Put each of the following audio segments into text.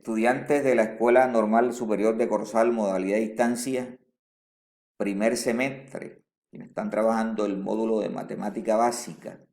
Estudiantes de la Escuela Normal Superior de Corozal, modalidad distancia, primer semestre, quienes están trabajando el módulo de matemática básica.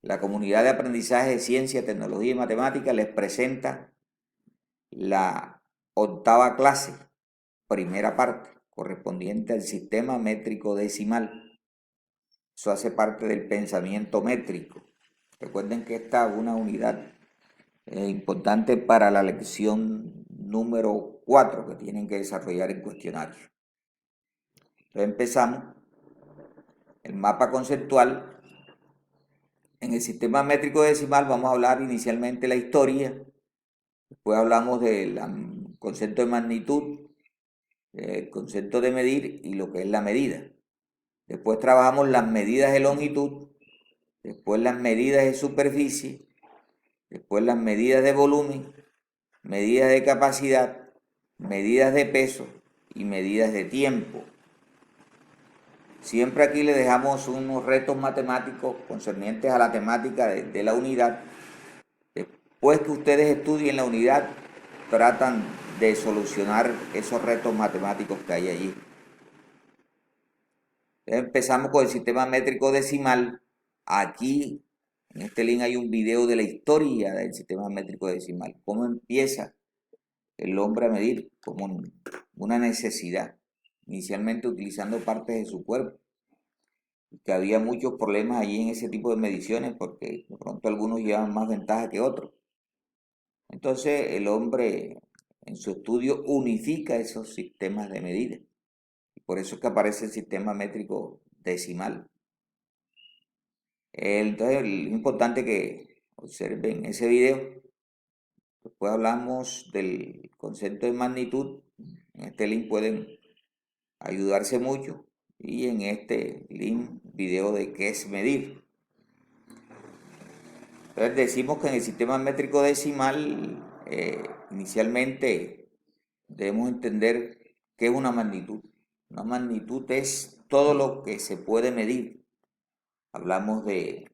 La comunidad de aprendizaje de ciencia, tecnología y matemática les presenta la octava clase, primera parte, correspondiente al sistema métrico decimal. Eso hace parte del pensamiento métrico. Recuerden que esta es una unidad importante para la lección número 4 que tienen que desarrollar el cuestionario. Entonces empezamos. El mapa conceptual. En el sistema métrico decimal vamos a hablar inicialmente de la historia, después hablamos del concepto de magnitud, el concepto de medir y lo que es la medida. Después trabajamos las medidas de longitud, después las medidas de superficie, después las medidas de volumen, medidas de capacidad, medidas de peso y medidas de tiempo. Siempre aquí les dejamos unos retos matemáticos concernientes a la temática de la unidad. Después que ustedes estudien la unidad, tratan de solucionar esos retos matemáticos que hay allí. Empezamos con el sistema métrico decimal. Aquí, en este link hay un video de la historia del sistema métrico decimal. Cómo empieza el hombre a medir como una necesidad, inicialmente utilizando partes de su cuerpo. Que había muchos problemas allí en ese tipo de mediciones porque de pronto algunos llevaban más ventaja que otros. Entonces el hombre en su estudio unifica esos sistemas de medida. Y por eso es que aparece el sistema métrico decimal. Entonces es importante que observen ese video. Después hablamos del concepto de magnitud. En este link pueden ayudarse mucho. Y en este link video de qué es medir. Entonces decimos que en el sistema métrico decimal inicialmente debemos entender qué es una magnitud. Una magnitud es todo lo que se puede medir. Hablamos de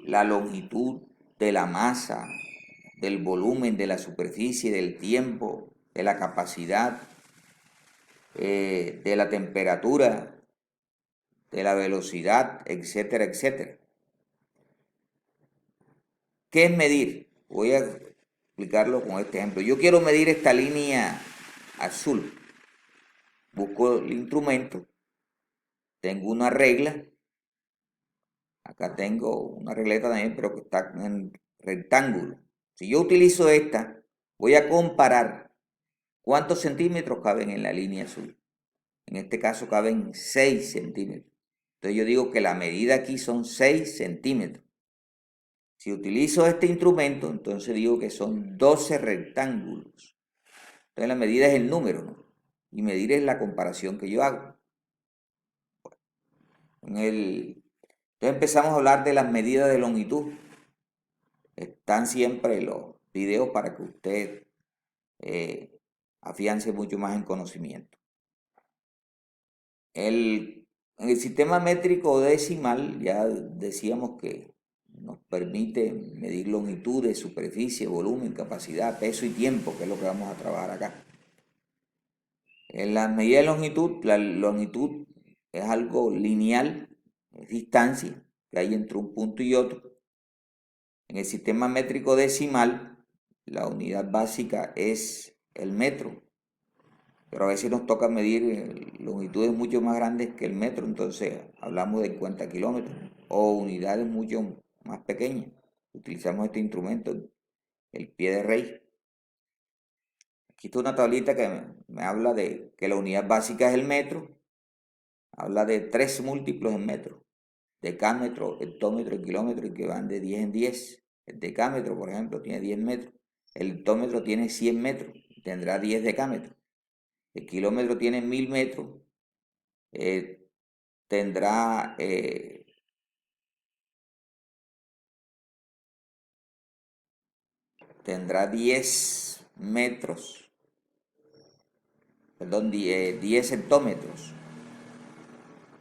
la longitud de la masa, del volumen, de la superficie, del tiempo, de la capacidad, de la temperatura, de la velocidad, etcétera, etcétera. ¿Qué es medir? Voy a explicarlo con este ejemplo. Yo quiero medir esta línea azul. Busco el instrumento. Tengo una regla. Acá tengo una regleta también, pero que está en rectángulo. Si yo utilizo esta, voy a comparar cuántos centímetros caben en la línea azul. En este caso caben 6 centímetros. Entonces yo digo que la medida aquí son 6 centímetros. Si utilizo este instrumento, entonces digo que son 12 rectángulos. Entonces la medida es el número, ¿no? Y medir es la comparación que yo hago. Entonces empezamos a hablar de las medidas de longitud. Están siempre los videos para que usted afiance mucho más en conocimiento. En el sistema métrico decimal ya decíamos que nos permite medir longitudes, superficie, volumen, capacidad, peso y tiempo, que es lo que vamos a trabajar acá. En la medida de longitud, la longitud es algo lineal, es distancia que hay entre un punto y otro. En el sistema métrico decimal, la unidad básica es el metro, pero a veces nos toca medir longitudes mucho más grandes que el metro, entonces hablamos de 50 kilómetros o unidades mucho más pequeñas. Utilizamos este instrumento, el pie de rey. Aquí está una tablita que me habla de que la unidad básica es el metro. Habla de 3 múltiplos en metro: decámetro, hectómetro y kilómetro, y que van de 10 en 10. El decámetro, por ejemplo, tiene 10 metros. El hectómetro tiene 100 metros, tendrá 10 decámetros. El kilómetro tiene 1000 metros, tendrá tendrá 10 metros, perdón, 10 hectómetros,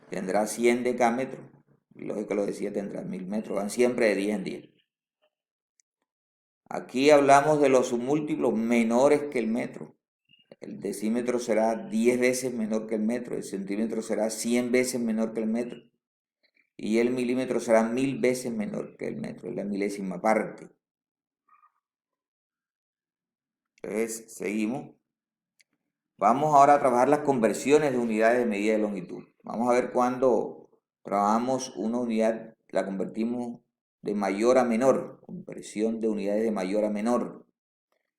tendrá 100 decámetros, y lógico lo decía, tendrá 1000 metros, van siempre de 10 en 10. Aquí hablamos de los submúltiplos menores que el metro. El decímetro será 10 veces menor que el metro, el centímetro será 100 veces menor que el metro y el milímetro será 1000 veces menor que el metro, es la milésima parte. Entonces, seguimos. Vamos ahora a trabajar las conversiones de unidades de medida de longitud. Vamos a ver cuando trabajamos una unidad, la convertimos de mayor a menor, conversión de unidades de mayor a menor.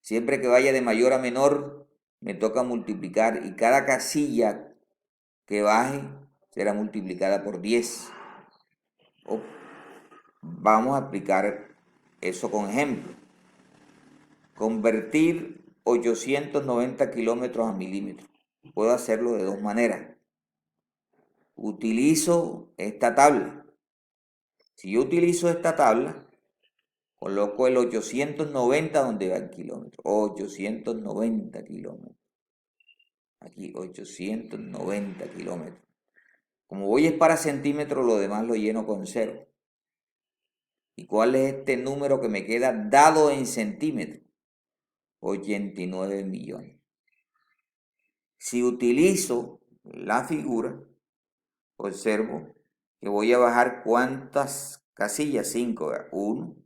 Siempre que vaya de mayor a menor, me toca multiplicar y cada casilla que baje será multiplicada por 10. Vamos a aplicar eso con ejemplo. Convertir 890 kilómetros a milímetros. Puedo hacerlo de dos maneras. Utilizo esta tabla. Si yo utilizo esta tabla, coloco el 890 donde va el kilómetro. 890 kilómetros. Aquí 890 kilómetros. Como voy es para centímetros, lo demás lo lleno con 0. ¿Y cuál es este número que me queda dado en centímetros? 89 millones. Si utilizo la figura, observo que voy a bajar cuántas casillas, 5, 1,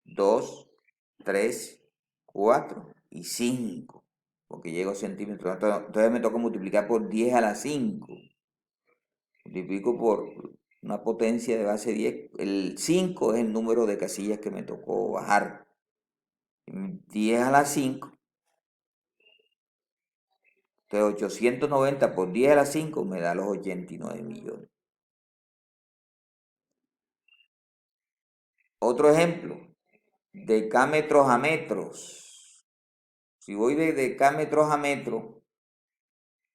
2, 3, 4 y 5, porque llego a centímetros. Entonces me toca multiplicar por 10 a la 5. Multiplico por una potencia de base 10. El 5 es el número de casillas que me tocó bajar. 10 a la 5. Entonces 890 por 10 a la 5 me da los 89 millones. Otro ejemplo, decámetros a metros. Si voy de decámetros a metros,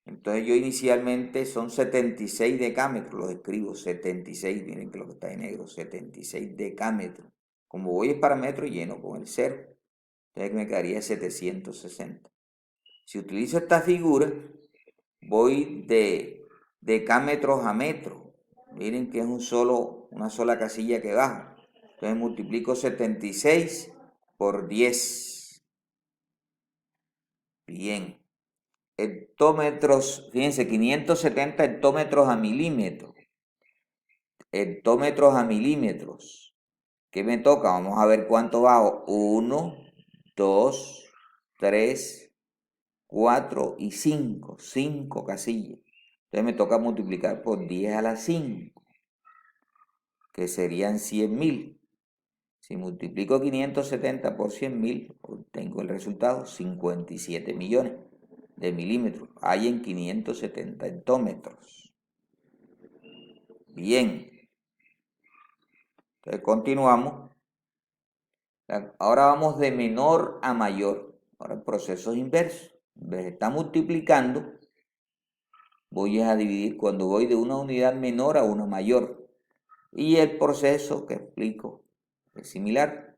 entonces yo inicialmente son 76 decámetros, los escribo 76, miren que lo que está en negro, 76 decámetros. Como voy es para metro, lleno con el 0, entonces me quedaría 760. Si utilizo esta figura, voy de decámetros a metros. Miren que es una sola casilla que bajo. Entonces multiplico 76 por 10. Bien. Hectómetros, fíjense, 570 hectómetros a milímetros. Hectómetros a milímetros. ¿Qué me toca? Vamos a ver cuánto bajo. 1, 2, 3, 4 y 5. 5 casillas. Entonces me toca multiplicar por 10 a la 5, que serían 100.000. Si multiplico 570 por 100.000, obtengo el resultado, 57 millones de milímetros. Hay en 570 hectómetros. Bien. Entonces continuamos. Ahora vamos de menor a mayor. Ahora el proceso es inverso. En vez de estar multiplicando, voy a dividir cuando voy de una unidad menor a una mayor. Y el proceso que explico es similar.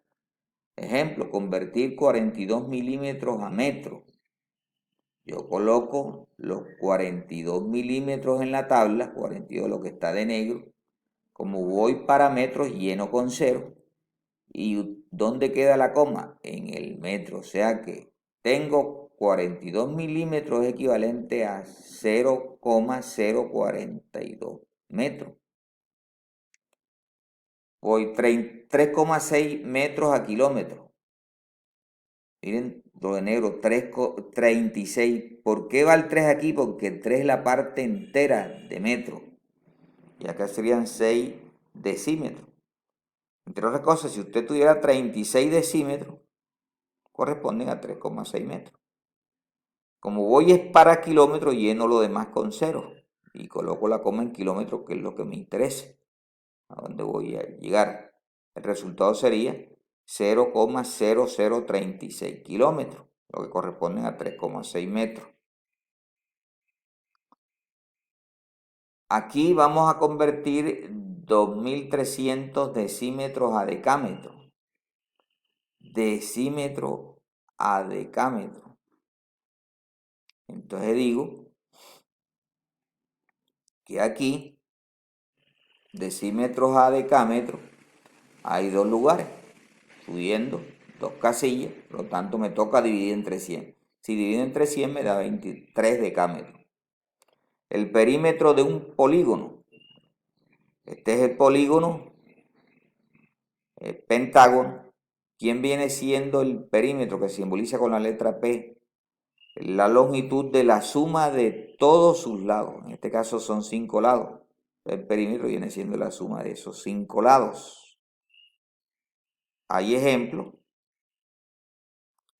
Ejemplo, convertir 42 milímetros a metro. Yo coloco los 42 milímetros en la tabla, 42 lo que está de negro. Como voy para metros, lleno con 0. ¿Y dónde queda la coma? En el metro. O sea que tengo 42 milímetros equivalente a 0,042 metros. Voy 3,6 metros a kilómetro. Miren lo de negro, 36. ¿Por qué va el 3 aquí? Porque el 3 es la parte entera de metro. Y acá serían 6 decímetros. Entre otras cosas, si usted tuviera 36 decímetros, corresponden a 3,6 metros. Como voy es para kilómetros, lleno lo demás con 0. Y coloco la coma en kilómetros, que es lo que me interesa. A dónde voy a llegar. El resultado sería 0,0036 kilómetros, lo que corresponde a 3,6 metros. Aquí vamos a convertir 2300 decímetros a decámetro. Decímetro a decámetro. Entonces digo que aquí, decímetros a decámetro, hay dos lugares, subiendo 2 casillas, por lo tanto me toca dividir entre 100. Si divido entre 100 me da 23 decámetros. El perímetro de un polígono. Este es el polígono, el pentágono. ¿Quién viene siendo el perímetro que se simboliza con la letra P? La longitud de la suma de todos sus lados. En este caso son 5 lados. El perímetro viene siendo la suma de esos 5 lados. Hay ejemplos.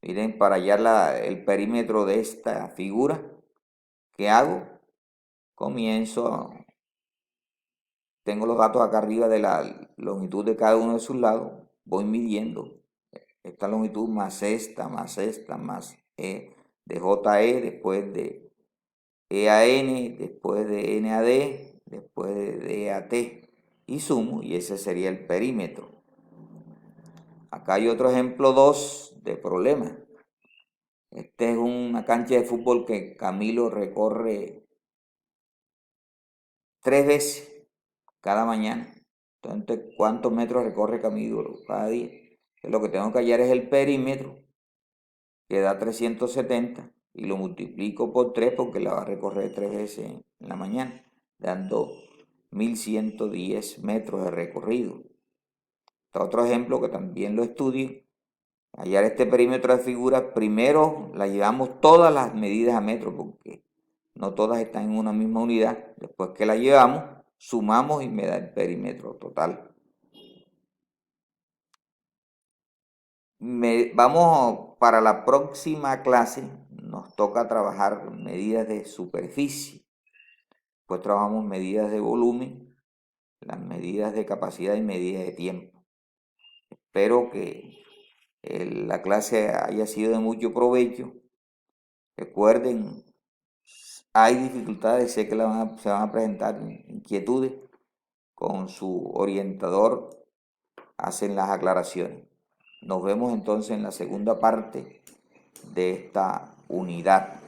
Miren, para hallar el perímetro de esta figura, ¿qué hago? Tengo los datos acá arriba de la longitud de cada uno de sus lados, voy midiendo esta longitud más esta, más E de JE, después de EAN, después de NAD, después de DAT, y sumo, y ese sería el perímetro. Acá hay otro ejemplo 2 de problema. Este es una cancha de fútbol que Camilo recorre 3 veces cada mañana. Entonces, ¿cuántos metros recorre Camilo cada día? Lo que tengo que hallar es el perímetro, que da 370, y lo multiplico por 3 porque la va a recorrer 3 veces en la mañana, dando 1110 metros de recorrido. Este otro ejemplo que también lo estudio. Hallar este perímetro de figura, primero la llevamos todas las medidas a metro, porque no todas están en una misma unidad. Después que la llevamos, sumamos y me da el perímetro total. Vamos para la próxima clase, nos toca trabajar medidas de superficie. Pues trabajamos medidas de volumen, las medidas de capacidad y medidas de tiempo. Espero que la clase haya sido de mucho provecho. Recuerden, hay dificultades, sé que se van a presentar inquietudes. Con su orientador hacen las aclaraciones. Nos vemos entonces en la segunda parte de esta unidad.